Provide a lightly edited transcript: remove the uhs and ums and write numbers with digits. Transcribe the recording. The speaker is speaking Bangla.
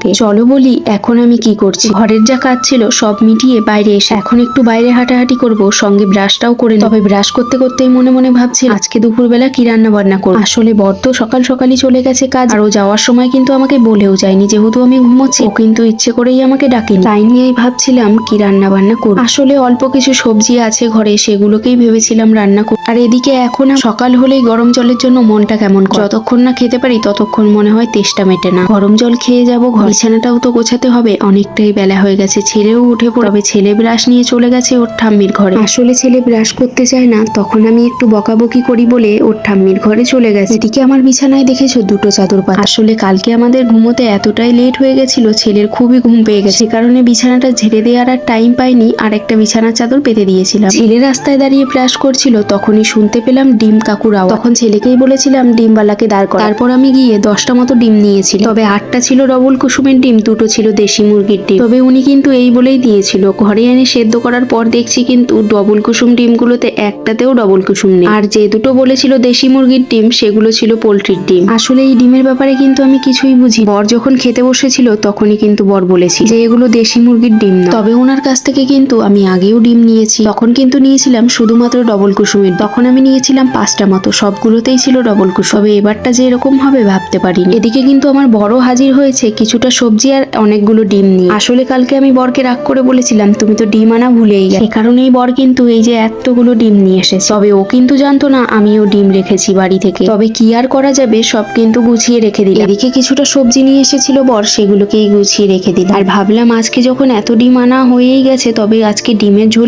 ওকে। চলো বলি এখন আমি কি করছি। ঘরের যা কাজ ছিল সব মিটিয়ে বাইরে এসে এখন একটু বাইরে হাঁটাহাঁটি করব, সঙ্গে ব্রাশটাও করে নেব। তবে ব্রাশ করতে করতেই মনে মনে ভাবছি আজকে দুপুরবেলা কি রান্না বান্না করব। আসলে বর তো সকাল সকালই চলে গেছে কাজ, আর ও যাওয়ার সময় কিন্তু আমাকে বলেও যায়নি, যেহেতু আমি ঘুমোচ্ছি। ও কিন্তু ইচ্ছে করেই আমাকে ডাকেনি। তাই নিয়েই ভাবছিলাম কি রান্না বান্না করব। আসলে অল্প কিছু সবজি আছে ঘরে, সেগুলোকেই ভেবেছিলাম রান্না করব। আর এদিকে এখন সকাল হলেই গরম জলের জন্য মনটা কেমন করে। যতক্ষণ না খেতে পারি ততক্ষণ মনে হয় তেষ্টা মেটে না। গরম জল খেয়ে যাব, ঘর বিছানাটাও তো গোছাতে হবে, অনেকটাই বেলা হয়ে গেছে। ছেলেও উঠে পড়ে, তবে ছেলে ব্রাশ নিয়ে চলে গেছে ওর ঠাম্মির ঘরে। আসলে ছেলে ব্রাশ করতে চায় না, তখন আমি একটু বকাবকি করি বলে ওর ঠাম্মির ঘরে চলে গেছে। এদিকে আমার বিছানায় দেখেছো দুটো চাদর পাতা। আসলে কালকে আমাদের ঘুমোতে এতটাই লেট হয়ে গেছিল, ছেলের খুবই ঘুম পেয়ে গেছে, সে কারণে বিছানাটা ঝেড়ে দেওয়ার আর টাইম পাইনি, আর একটা বিছানার চাদর পেতে দিয়েছিলাম। ছেলে রাস্তায় দাঁড়িয়ে ব্রাশ করছিল, তখনই শুনতে পেলাম ডিম কাকুর আওয়াজ। তখন ছেলেকেই বলেছিলাম ডিমওয়ালাকে দাঁড় কর। তারপর আমি গিয়ে 10টা মতো ডিম নিয়েছি, তবে 8টা ছিল ডবল কুসুমের ডিম, 2টো ছিল দেশি মুরগির ডিম। তবে উনি কিন্তু এই বলেই দিয়েছিল। ঘরে এনে সেদ্ধ করার পর দেখছি কিন্তু ডবল কুসুম ডিমগুলোতে একটাতেও ডবল কুসুম নেই, আর যে দুটো বলেছিল দেশি মুরগির ডিম সেগুলো ছিল পোল্ট্রির ডিম। আসলে এই ডিমের ব্যাপারে কিন্তু আমি কিছুই বুঝি। বর যখন খেতে বসেছিল তখনই কিন্তু বর বলেছি যে এগুলো দেশি মুরগির ডিম না। তবে ওনার কাছ থেকে কিন্তু আমি আগেও ডিম নিয়েছি, তখন কিন্তু নিয়েছিলাম শুধুমাত্র ডবল কুসুমের। তখন আমি নিয়েছিলাম 5টা মতো, সবগুলোতেই ছিল ডবল কুসুম। তবে এবারটা যে এরকম হবে ভাবতে পারিনি। এদিকে কিন্তু আমার বড় হাজির হয়েছে কিছুটা সবজি আর অনেকগুলো ডিম নিয়ে। আসলে কালকে আমি বরকে রাগ করে বলেছিলাম তুমি তো ডিম আনা ভুলেই গেলে, সে কারণেই বর কিন্তু এই যে এতগুলো ডিম নিয়ে এসেছে। তবে ও কিন্তু জানতো না আমিও ডিম রেখেছি বাড়ি থেকে। তবে কি আর করা যাবে, সব কিন্তু গুছিয়ে রেখে দিলাম। এদিকে কিছুটা সবজি নিয়ে এসেছিল বর, সেগুলোকেই গুছিয়ে রেখে দিলাম। আর ভাবলাম আজকে যখন এত ডিম আনা হয়েই গেছে, তবে আজকে ডিমের ঝোল